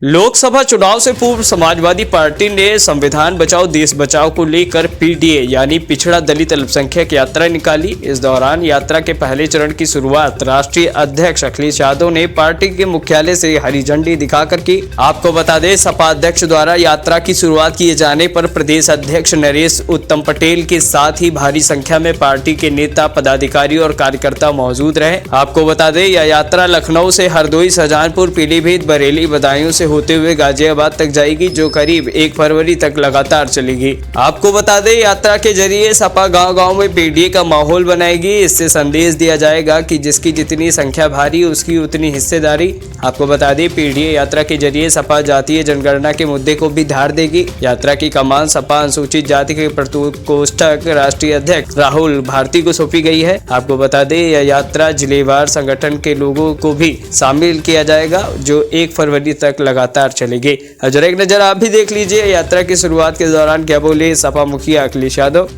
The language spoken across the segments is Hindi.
लोकसभा चुनाव से पूर्व समाजवादी पार्टी ने संविधान बचाओ देश बचाओ को लेकर पीडीए यानी पिछड़ा दलित अल्पसंख्यक यात्रा निकाली। इस दौरान यात्रा के पहले चरण की शुरुआत राष्ट्रीय अध्यक्ष अखिलेश यादव ने पार्टी के मुख्यालय से हरी झंडी दिखाकर की। आपको बता दें, सपा अध्यक्ष द्वारा यात्रा की शुरुआत किए जाने पर प्रदेश अध्यक्ष नरेश उत्तम पटेल के साथ ही भारी संख्या में पार्टी के नेता, पदाधिकारी और कार्यकर्ता मौजूद रहे। आपको बता दें, यह यात्रा लखनऊ से हरदोई, शाहजहांपुर, पीलीभीत, बरेली, बदायूं से होते हुए गाजियाबाद तक जाएगी, जो करीब 1 फरवरी तक लगातार चलेगी। आपको बता दें, यात्रा के जरिए सपा गांव-गांव में पीडीए का माहौल बनाएगी। इससे संदेश दिया जाएगा कि जिसकी जितनी संख्या भारी, उसकी उतनी हिस्सेदारी। आपको बता दें, पीडीए यात्रा के जरिए सपा जातीय जनगणना के मुद्दे को भी धार देगी। यात्रा की कमान सपा अनुसूचित जाति के प्रकोष्ठक राष्ट्रीय अध्यक्ष राहुल भारती को सौंपी गई है। आपको बता दें, यह यात्रा जिलेवार संगठन के लोगों को भी शामिल किया जाएगा, जो 1 फरवरी तक लगातार चलेगी। जरा एक नजर आप भी देख लीजिए यात्रा की शुरुआत के दौरान क्या बोले सपा मुखिया अखिलेश यादव।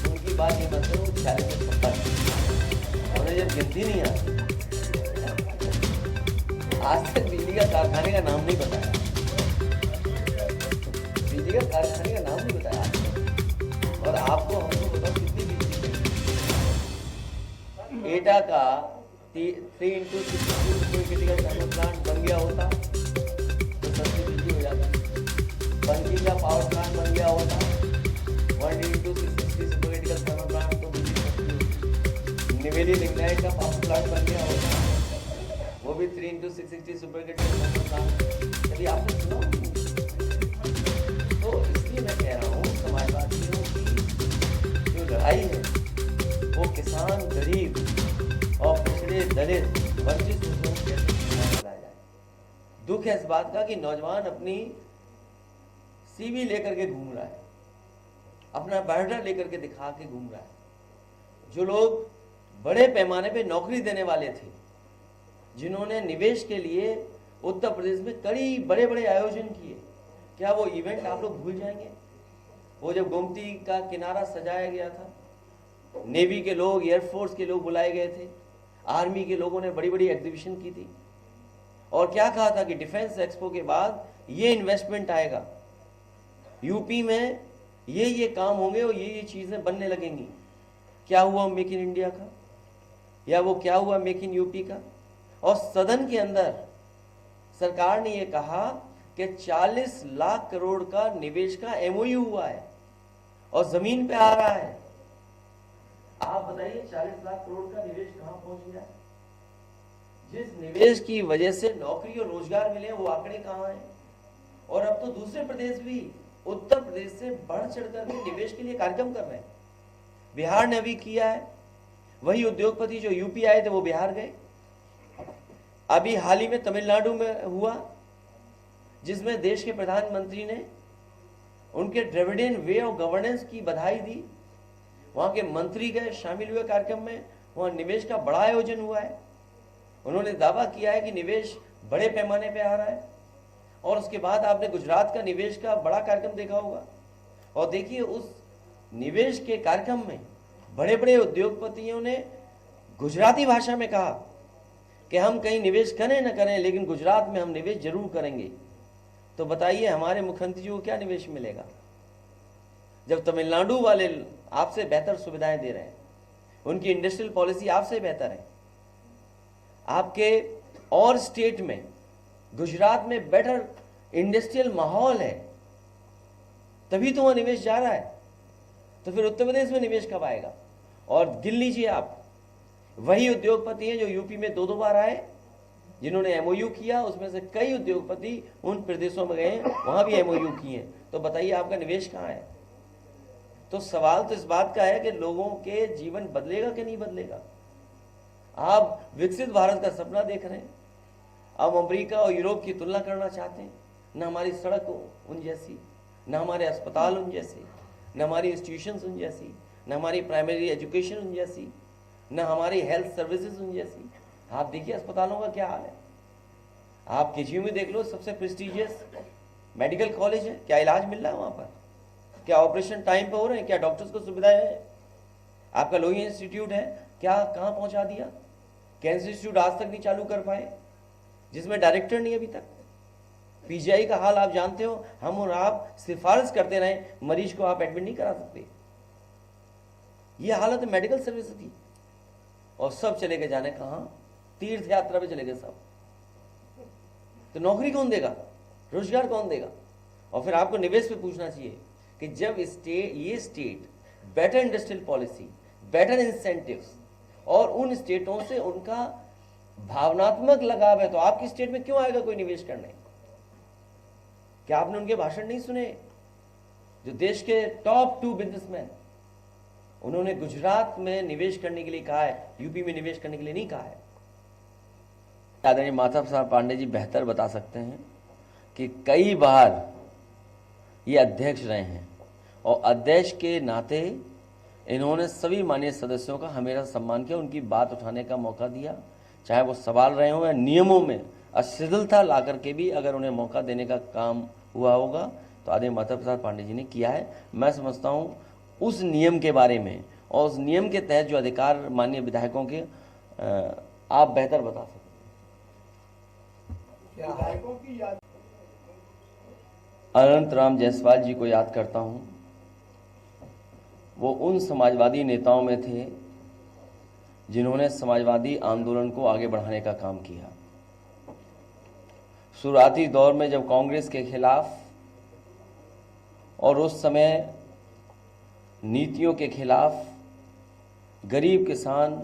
उनकी बात ये मत करो, उन्हें जब गिनती नहीं आती। आज तक बिजली का कारखाने का नाम नहीं बताया, बिजली का कारखाने का नाम नहीं बताया। और आपको हमको बताओ कितनी बिजली एटा का 3x60 क्रिटिकल थर्मल प्लांट बन गया होता तो सस्ती बिजली हो जाती। बंकी का पावर प्लांट बन गया होता 1x660 क्रिटिकल थर्मल प्लांट तो बिजली सस्ती होती। निवेली लिग्नाइट का पावर प्लांट बन गया होता, वो भी 3x660 super critical thermal plant. कभी आपने सुना? तो इसलिए मैं कह रहा हूँ, समाजवादियों की जो लड़ाई है वो किसान, गरीब और पिछड़े, दलित, वंचित लोगों को कैसे चलाया जाए। दुख है इस बात का कि नौजवान अपनी सीवी लेकर के घूम रहा है, अपना बायोडाटा लेकर के दिखा के घूम रहा है। जो लोग बड़े पैमाने पे नौकरी देने वाले थे, जिन्होंने निवेश के लिए उत्तर प्रदेश में कई बड़े बड़े आयोजन किए, क्या वो इवेंट आप लोग भूल जाएंगे? वो जब गोमती का किनारा सजाया गया था, नेवी के लोग, एयरफोर्स के लोग बुलाए गए थे, आर्मी के लोगों ने बड़ी बड़ी एग्जीबिशन की थी और क्या कहा था कि डिफेंस एक्सपो के बाद ये इन्वेस्टमेंट आएगा, यूपी में ये काम होंगे और ये चीजें बनने लगेंगी। क्या हुआ मेक इन इंडिया का, या वो क्या हुआ मेक इन यूपी का? और सदन के अंदर सरकार ने ये कहा कि 40 लाख करोड़ का निवेश का एमओयू हुआ है और जमीन पे आ रहा है। आप बताइए 40 लाख करोड़ का निवेश कहां पहुंच गया है? जिस निवेश की वजह से नौकरी और रोजगार मिले, वो आंकड़े कहां हैं? और अब तो दूसरे प्रदेश भी उत्तर प्रदेश से बढ़ चढ़कर के निवेश के लिए कार्यक्रम कर रहे हैं। बिहार ने अभी किया है, वही उद्योगपति जो यूपी आए थे वो बिहार गए। अभी हाल ही में तमिलनाडु में हुआ, जिसमें देश के प्रधानमंत्री ने उनके द्रविडियन वे ऑफ गवर्नेंस की बधाई दी। वहां के मंत्री गए, शामिल हुए कार्यक्रम में, वहां निवेश का बड़ा आयोजन हुआ है। उन्होंने दावा किया है कि निवेश बड़े पैमाने पे आ रहा है। और उसके बाद आपने गुजरात का निवेश का बड़ा कार्यक्रम देखा होगा, और देखिए उस निवेश के कार्यक्रम में बड़े बड़े उद्योगपतियों ने गुजराती भाषा में कहा कि हम कहीं निवेश करें न करें, लेकिन गुजरात में हम निवेश जरूर करेंगे। तो बताइए हमारे मुख्यमंत्री जी को क्या निवेश मिलेगा, जब तमिलनाडु वाले आपसे बेहतर सुविधाएं दे रहे हैं, उनकी इंडस्ट्रियल पॉलिसी आपसे बेहतर है। आपके और स्टेट में, गुजरात में बेटर इंडस्ट्रियल माहौल है, तभी तो वहां निवेश जा रहा है। तो फिर उत्तर प्रदेश में निवेश कब आएगा? और गिन लीजिए आप, वही उद्योगपति हैं जो यूपी में 2 बार आए, जिन्होंने एमओयू किया, उसमें से कई उद्योगपति उन प्रदेशों में गए, वहां भी एमओयू किए। तो बताइए आपका निवेश कहां है? तो सवाल तो इस बात का है कि लोगों के जीवन बदलेगा कि नहीं बदलेगा। आप विकसित भारत का सपना देख रहे हैं, अब अमेरिका और यूरोप की तुलना करना चाहते हैं। न हमारी सड़क उन जैसी, न हमारे अस्पताल उन जैसे, न हमारी इंस्टीट्यूशंस उन जैसी, न हमारी प्राइमरी एजुकेशन उन जैसी, न हमारी हेल्थ सर्विसेज उन जैसी। आप देखिए अस्पतालों का क्या हाल है। आप केजीयू में देख लो, सबसे प्रेस्टिजियस मेडिकल कॉलेज है, क्या इलाज मिल रहा है वहाँ पर? क्या ऑपरेशन टाइम पे हो रहे हैं? क्या डॉक्टर्स को सुविधाएं हैं? आपका लोहिया इंस्टीट्यूट है, क्या कहाँ पहुंचा दिया? कैंसर इंस्टीट्यूट आज तक नहीं चालू कर पाए, जिसमें डायरेक्टर नहीं अभी तक। पीजीआई का हाल आप जानते हो, हम और आप सिफारिश करते रहे, मरीज को आप एडमिट नहीं करा सकते। ये हालत है मेडिकल सर्विस की। और सब चले गए जाने कहाँ? तीर्थ यात्रा पे चले गए सब। तो नौकरी कौन देगा? रोजगार कौन देगा? और फिर आपको निवेश पे पूछना चाहिए कि जब ये state better industrial policy, better incentives और उन स्टेटों से उनका भावनात्मक लगाव है, तो आपकी स्टेट में क्यों आएगा कोई निवेश करने? क्या आपने उनके भाषण नहीं सुने? जो देश के टॉप 2 बिजनेसमैन, उन्होंने गुजरात में निवेश करने के लिए कहा है, यूपी में निवेश करने के लिए नहीं कहा है। आदरणीय माधव साहब पांडे जी बेहतर बता सकते हैं कि कई बार ये अध्यक्ष रहे हैं और अध्यक्ष के नाते इन्होंने सभी माननीय सदस्यों का हमेशा सम्मान किया, उनकी बात उठाने का मौका दिया, चाहे वो सवाल रहे हों या नियमों में अशिथिलता ला करके भी अगर उन्हें मौका देने का काम हुआ होगा तो आदरणीय माधव प्रसाद पांडे जी ने किया है। मैं समझता हूँ उस नियम के बारे में और उस नियम के तहत जो अधिकार माननीय विधायकों के आप बेहतर बता सकते हैं। अनंत राम जायसवाल जी को याद करता हूँ, वो उन समाजवादी नेताओं में थे जिन्होंने समाजवादी आंदोलन को आगे बढ़ाने का काम किया। शुरुआती दौर में जब कांग्रेस के खिलाफ और उस समय नीतियों के खिलाफ गरीब किसान,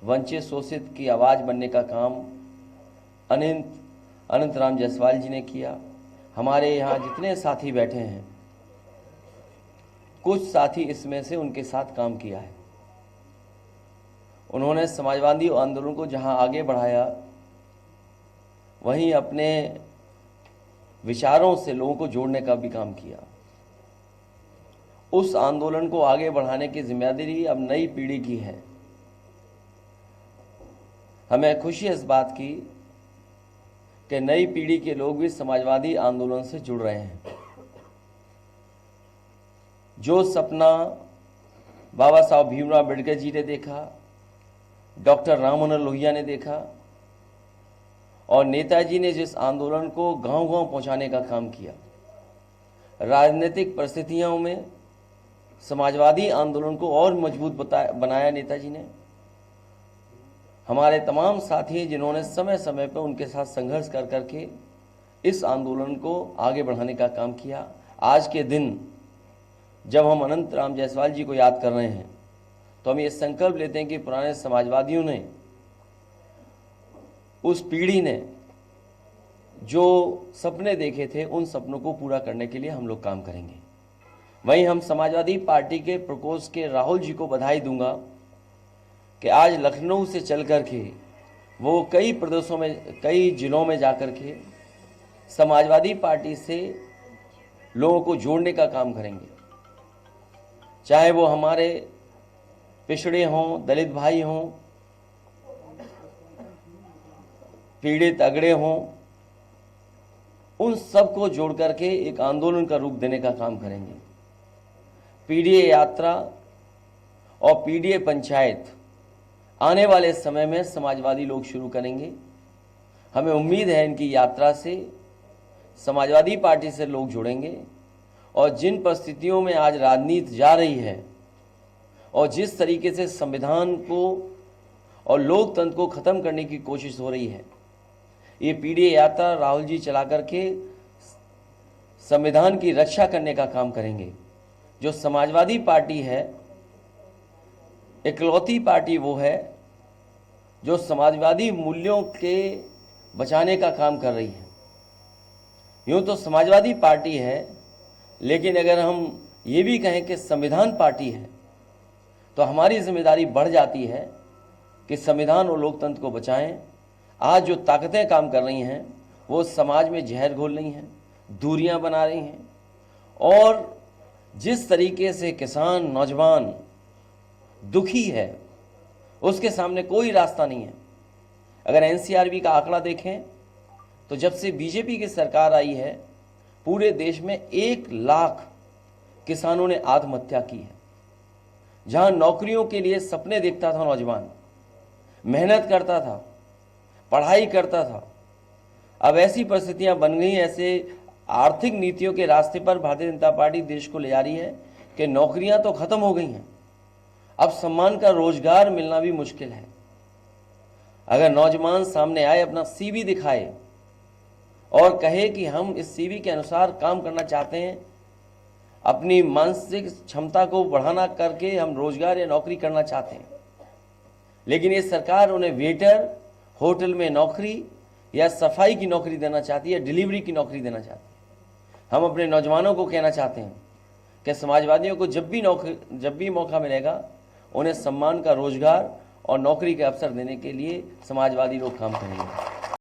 वंचित शोषित की आवाज़ बनने का काम अनंत राम जायसवाल जी ने किया। हमारे यहाँ जितने साथी बैठे हैं, कुछ साथी इसमें से उनके साथ काम किया है। उन्होंने समाजवादी आंदोलन को जहाँ आगे बढ़ाया, वहीं अपने विचारों से लोगों को जोड़ने का भी काम किया। उस आंदोलन को आगे बढ़ाने की जिम्मेदारी अब नई पीढ़ी की है। हमें खुशी है इस बात की कि नई पीढ़ी के लोग भी समाजवादी आंदोलन से जुड़ रहे हैं। जो सपना बाबा साहब भीमराव अम्बेडकर जी ने देखा, डॉक्टर राम मनोहर लोहिया ने देखा और नेताजी ने जिस आंदोलन को गांव-गांव पहुंचाने का काम किया, राजनीतिक परिस्थितियों में समाजवादी आंदोलन को और मजबूत बनाया नेताजी ने। हमारे तमाम साथी जिन्होंने समय समय पर उनके साथ संघर्ष कर करके इस आंदोलन को आगे बढ़ाने का काम किया। आज के दिन जब हम अनंत राम जायसवाल जी को याद कर रहे हैं तो हम ये संकल्प लेते हैं कि पुराने समाजवादियों ने, उस पीढ़ी ने जो सपने देखे थे, उन सपनों को पूरा करने के लिए हम लोग काम करेंगे। वहीं हम समाजवादी पार्टी के प्रकोष्ठ के राहुल जी को बधाई दूंगा कि आज लखनऊ से चल कर के वो कई प्रदेशों में, कई जिलों में जाकर के समाजवादी पार्टी से लोगों को जोड़ने का काम करेंगे। चाहे वो हमारे पिछड़े हों, दलित भाई हों, पीड़ित अगड़े हों, उन सबको जोड़ करके एक आंदोलन का रूप देने का काम करेंगे। पीडीए यात्रा और पीडीए पंचायत आने वाले समय में समाजवादी लोग शुरू करेंगे। हमें उम्मीद है इनकी यात्रा से समाजवादी पार्टी से लोग जुड़ेंगे और जिन परिस्थितियों में आज राजनीति जा रही है और जिस तरीके से संविधान को और लोकतंत्र को ख़त्म करने की कोशिश हो रही है, ये पीडीए यात्रा राहुल जी चला करके संविधान की रक्षा करने का काम करेंगे। जो समाजवादी पार्टी है, इकलौती पार्टी वो है जो समाजवादी मूल्यों के बचाने का काम कर रही है। यूँ तो समाजवादी पार्टी है, लेकिन अगर हम ये भी कहें कि संविधान पार्टी है तो हमारी जिम्मेदारी बढ़ जाती है कि संविधान और लोकतंत्र को बचाएं। आज जो ताकतें काम कर रही हैं वो समाज में जहर घोल रही हैं, दूरियां बना रही हैं और जिस तरीके से किसान, नौजवान दुखी है, उसके सामने कोई रास्ता नहीं है। अगर एनसीआरबी का आंकड़ा देखें तो जब से बीजेपी की सरकार आई है, पूरे देश में 1 लाख किसानों ने आत्महत्या की है। जहां नौकरियों के लिए सपने देखता था नौजवान, मेहनत करता था, पढ़ाई करता था, अब ऐसी परिस्थितियां बन गई, ऐसे आर्थिक नीतियों के रास्ते पर भारतीय जनता पार्टी देश को ले जा रही है कि नौकरियां तो खत्म हो गई हैं, अब सम्मान का रोजगार मिलना भी मुश्किल है। अगर नौजवान सामने आए, अपना सीवी दिखाए और कहे कि हम इस सीवी के अनुसार काम करना चाहते हैं, अपनी मानसिक क्षमता को बढ़ाना करके हम रोजगार या नौकरी करना चाहते हैं, लेकिन ये सरकार उन्हें वेटर, होटल में नौकरी या सफाई की नौकरी देना चाहती है, डिलीवरी की नौकरी देना चाहती है। हम अपने नौजवानों को कहना चाहते हैं कि समाजवादियों को जब भी मौका मिलेगा, उन्हें सम्मान का रोजगार और नौकरी के अवसर देने के लिए समाजवादी लोग काम करेंगे।